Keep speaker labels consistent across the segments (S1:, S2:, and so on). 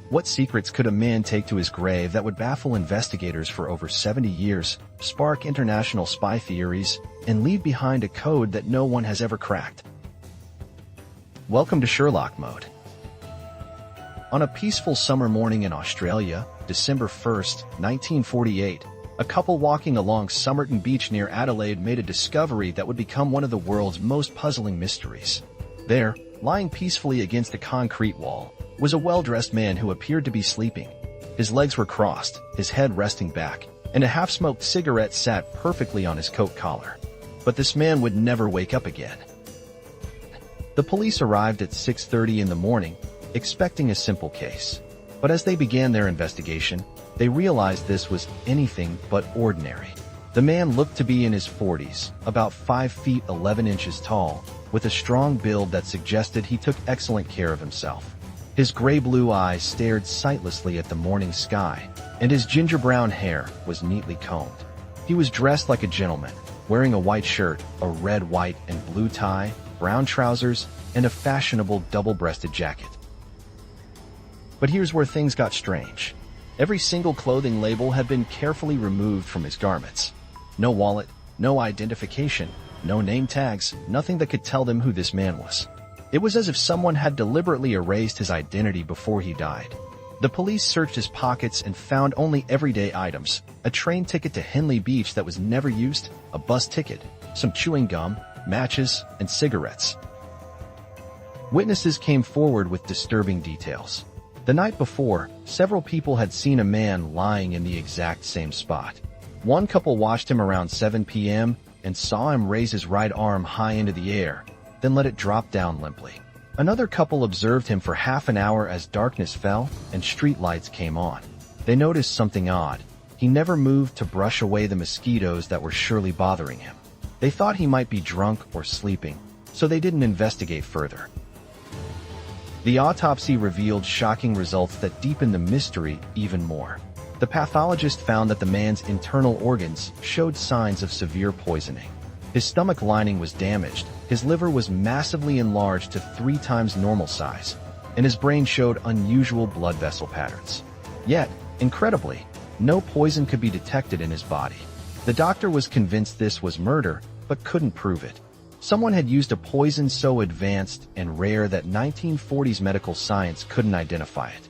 S1: What secrets could a man take to his grave that would baffle investigators for over 70 years, spark international spy theories, and leave behind a code that no one has ever cracked? Welcome to Sherlock Mode. On a peaceful summer morning in Australia, December 1st, 1948, a couple walking along Somerton Beach near Adelaide made a discovery that would become one of the world's most puzzling mysteries. There, lying peacefully against the concrete wall, was a well-dressed man who appeared to be sleeping. His legs were crossed, his head resting back, and a half-smoked cigarette sat perfectly on his coat collar. But this man would never wake up again. The police arrived at 6:30 in the morning, expecting a simple case. But as they began their investigation, they realized this was anything but ordinary. The man looked to be in his 40s, about 5 feet 11 inches tall, with a strong build that suggested he took excellent care of himself. His gray-blue eyes stared sightlessly at the morning sky, and his ginger-brown hair was neatly combed. He was dressed like a gentleman, wearing a white shirt, a red, white, and blue tie, brown trousers, and a fashionable double-breasted jacket. But here's where things got strange. Every single clothing label had been carefully removed from his garments. No wallet, no identification, no name tags, nothing that could tell them who this man was. It was as if someone had deliberately erased his identity before he died. The police searched his pockets and found only everyday items: a train ticket to Henley Beach that was never used, a bus ticket, some chewing gum, matches, and cigarettes. Witnesses came forward with disturbing details. The night before, several people had seen a man lying in the exact same spot. One couple watched him around 7 p.m. and saw him raise his right arm high into the air, then let it drop down limply. Another couple observed him for half an hour as darkness fell and street lights came on. They noticed something odd. He never moved to brush away the mosquitoes that were surely bothering him. They thought he might be drunk or sleeping, so they didn't investigate further. The autopsy revealed shocking results that deepened the mystery even more. The pathologist found that the man's internal organs showed signs of severe poisoning. His stomach lining was damaged, his liver was massively enlarged to 3 times normal size, and his brain showed unusual blood vessel patterns. Yet, incredibly, no poison could be detected in his body. The doctor was convinced this was murder, but couldn't prove it. Someone had used a poison so advanced and rare that 1940s medical science couldn't identify it.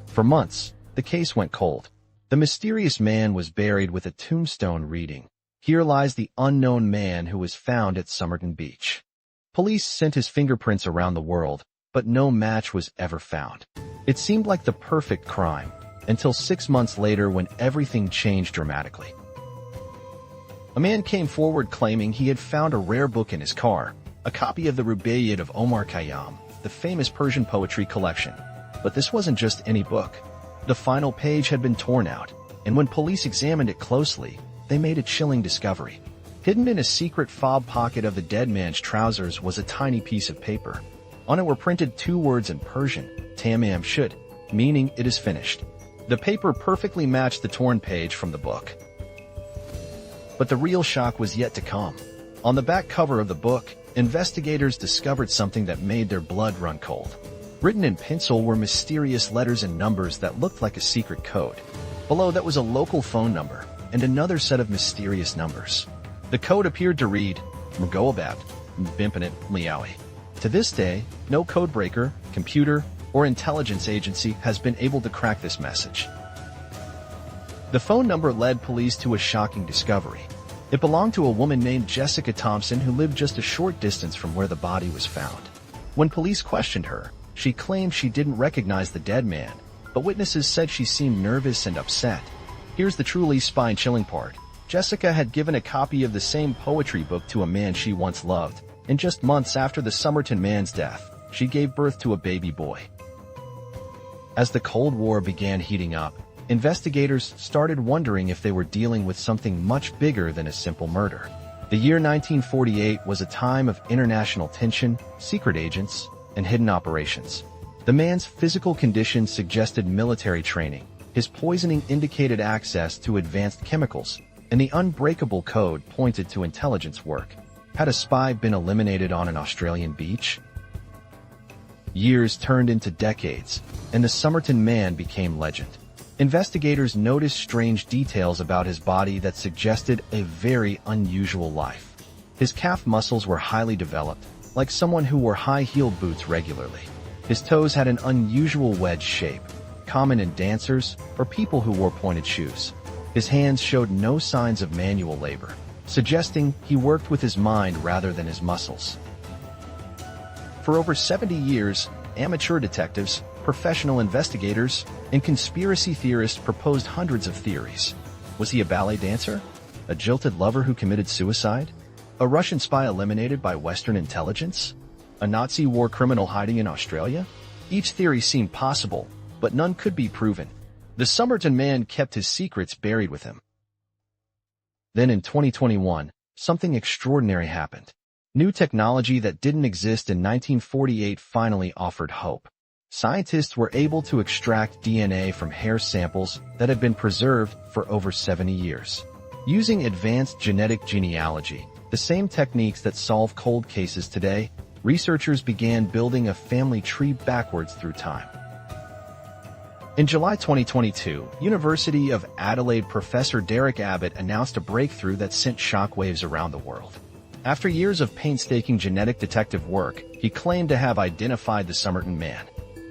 S1: For months, the case went cold. The mysterious man was buried with a tombstone reading, "Here lies the unknown man who was found at Somerton Beach." Police sent his fingerprints around the world, but no match was ever found. It seemed like the perfect crime, until 6 months later when everything changed dramatically. A man came forward claiming he had found a rare book in his car, a copy of the Rubaiyat of Omar Khayyam, the famous Persian poetry collection. But this wasn't just any book. The final page had been torn out, and when police examined it closely, they made a chilling discovery. Hidden in a secret fob pocket of the dead man's trousers was a tiny piece of paper. On it were printed 2 words in Persian, "Tamam shud," meaning "it is finished." The paper perfectly matched the torn page from the book. But the real shock was yet to come. On the back cover of the book, investigators discovered something that made their blood run cold. Written in pencil were mysterious letters and numbers that looked like a secret code. Below that was a local phone number and another set of mysterious numbers. The code appeared to read, "Mgoabat, Bimpanit, Liawi." To this day, no codebreaker, computer, or intelligence agency has been able to crack this message. The phone number led police to a shocking discovery. It belonged to a woman named Jessica Thompson who lived just a short distance from where the body was found. When police questioned her, she claimed she didn't recognize the dead man, but witnesses said she seemed nervous and upset. Here's the truly spine-chilling part. Jessica had given a copy of the same poetry book to a man she once loved, and just months after the Somerton man's death, she gave birth to a baby boy. As the Cold War began heating up, investigators started wondering if they were dealing with something much bigger than a simple murder. The year 1948 was a time of international tension, secret agents, and hidden operations. The man's physical condition suggested military training, his poisoning indicated access to advanced chemicals, and the unbreakable code pointed to intelligence work. Had a spy been eliminated on an Australian beach? Years turned into decades, and the Somerton man became legend. Investigators noticed strange details about his body that suggested a very unusual life. His calf muscles were highly developed, like someone who wore high-heeled boots regularly. His toes had an unusual wedge shape, common in dancers or people who wore pointed shoes. His hands showed no signs of manual labor, suggesting he worked with his mind rather than his muscles. For over 70 years, amateur detectives, professional investigators, and conspiracy theorists proposed hundreds of theories. Was he a ballet dancer? A jilted lover who committed suicide? A Russian spy eliminated by Western intelligence? A Nazi war criminal hiding in Australia? Each theory seemed possible, but none could be proven. The Somerton man kept his secrets buried with him. Then in 2021, something extraordinary happened. New technology that didn't exist in 1948 finally offered hope. Scientists were able to extract DNA from hair samples that had been preserved for over 70 years. Using advanced genetic genealogy, the same techniques that solve cold cases today, researchers began building a family tree backwards through time. In July 2022, University of Adelaide professor Derek Abbott announced a breakthrough that sent shockwaves around the world. After years of painstaking genetic detective work, he claimed to have identified the Somerton man.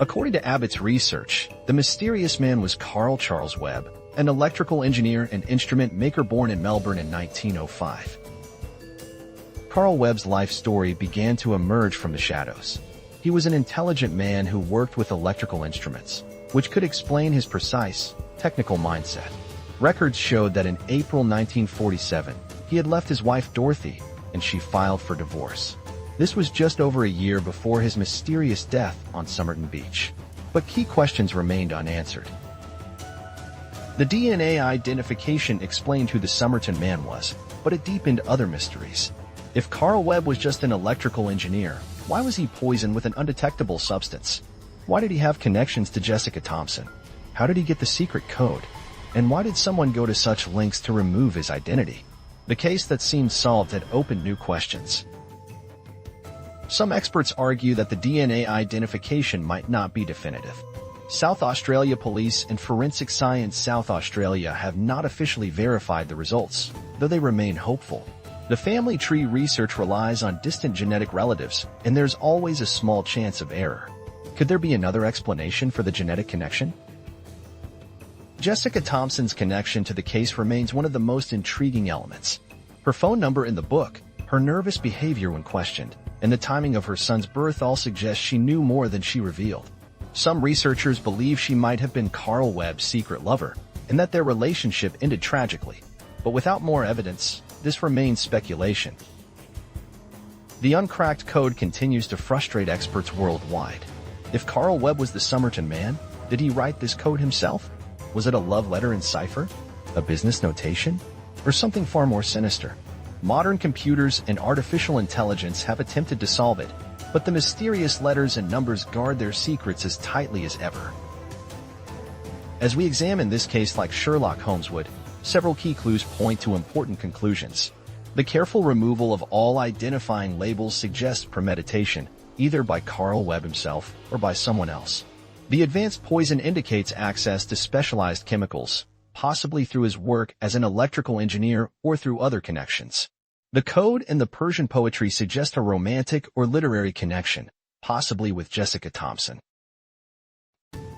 S1: According to Abbott's research, the mysterious man was Carl Charles Webb, an electrical engineer and instrument maker born in Melbourne in 1905. Carl Webb's life story began to emerge from the shadows. He was an intelligent man who worked with electrical instruments, which could explain his precise, technical mindset. Records showed that in April 1947, he had left his wife Dorothy, and she filed for divorce. This was just over a year before his mysterious death on Somerton Beach. But key questions remained unanswered. The DNA identification explained who the Somerton man was, but it deepened other mysteries. If Carl Webb was just an electrical engineer, why was he poisoned with an undetectable substance? Why did he have connections to Jessica Thompson? How did he get the secret code? And why did someone go to such lengths to remove his identity? The case that seemed solved had opened new questions. Some experts argue that the DNA identification might not be definitive. South Australia Police and Forensic Science South Australia have not officially verified the results, though they remain hopeful. The family tree research relies on distant genetic relatives, and there's always a small chance of error. Could there be another explanation for the genetic connection? Jessica Thompson's connection to the case remains one of the most intriguing elements. Her phone number in the book, her nervous behavior when questioned, and the timing of her son's birth all suggest she knew more than she revealed. Some researchers believe she might have been Carl Webb's secret lover, and that their relationship ended tragically. But without more evidence, this remains speculation. The uncracked code continues to frustrate experts worldwide. If Carl Webb was the Somerton man, did he write this code himself? Was it a love letter in cipher? A business notation? Or something far more sinister? Modern computers and artificial intelligence have attempted to solve it, but the mysterious letters and numbers guard their secrets as tightly as ever. As we examine this case like Sherlock Holmes would, several key clues point to important conclusions. The careful removal of all identifying labels suggests premeditation, either by Carl Webb himself or by someone else. The advanced poison indicates access to specialized chemicals, possibly through his work as an electrical engineer or through other connections. The code and the Persian poetry suggest a romantic or literary connection, possibly with Jessica Thompson.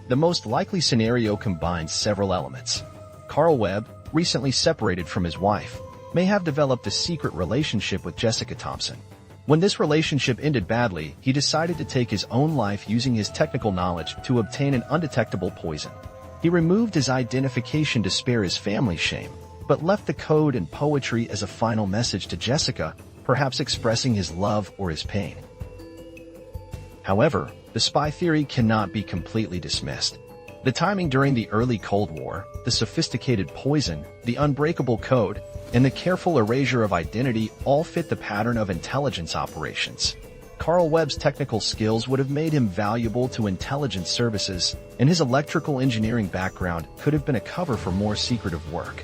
S1: The most likely scenario combines several elements. Carl Webb, recently separated from his wife, may have developed a secret relationship with Jessica Thompson. When this relationship ended badly, he decided to take his own life using his technical knowledge to obtain an undetectable poison. He removed his identification to spare his family shame, but left the code and poetry as a final message to Jessica, perhaps expressing his love or his pain. However, the spy theory cannot be completely dismissed. The timing during the early Cold War, the sophisticated poison, the unbreakable code, and the careful erasure of identity all fit the pattern of intelligence operations. Carl Webb's technical skills would have made him valuable to intelligence services, and his electrical engineering background could have been a cover for more secretive work.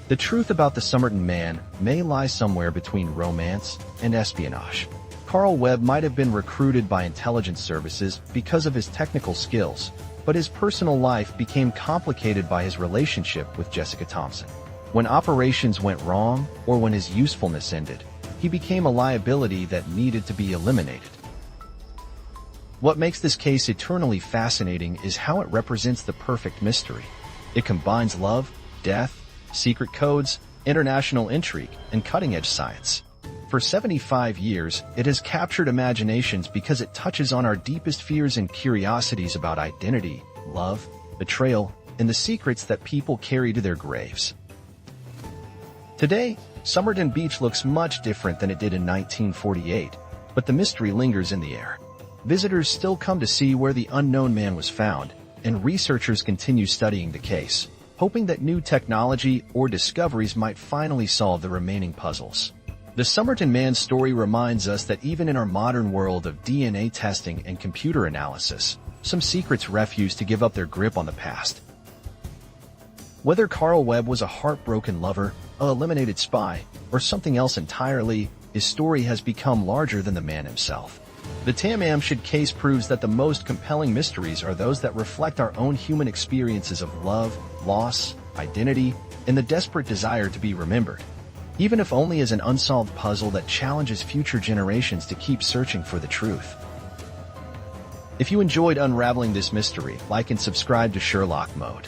S1: The truth about the Somerton man may lie somewhere between romance and espionage. Carl Webb might have been recruited by intelligence services because of his technical skills, but his personal life became complicated by his relationship with Jessica Thompson. When operations went wrong, or when his usefulness ended, he became a liability that needed to be eliminated. What makes this case eternally fascinating is how it represents the perfect mystery. It combines love, death, secret codes, international intrigue, and cutting-edge science. For 75 years, it has captured imaginations because it touches on our deepest fears and curiosities about identity, love, betrayal, and the secrets that people carry to their graves. Today, Somerton Beach looks much different than it did in 1948, but the mystery lingers in the air. Visitors still come to see where the unknown man was found, and researchers continue studying the case, hoping that new technology or discoveries might finally solve the remaining puzzles. The Somerton man story reminds us that even in our modern world of DNA testing and computer analysis, some secrets refuse to give up their grip on the past. Whether Carl Webb was a heartbroken lover, an eliminated spy, or something else entirely, his story has become larger than the man himself. The Tam Amshad case proves that the most compelling mysteries are those that reflect our own human experiences of love, loss, identity, and the desperate desire to be remembered, even if only as an unsolved puzzle that challenges future generations to keep searching for the truth. If you enjoyed unraveling this mystery, like and subscribe to Sherlock Mode.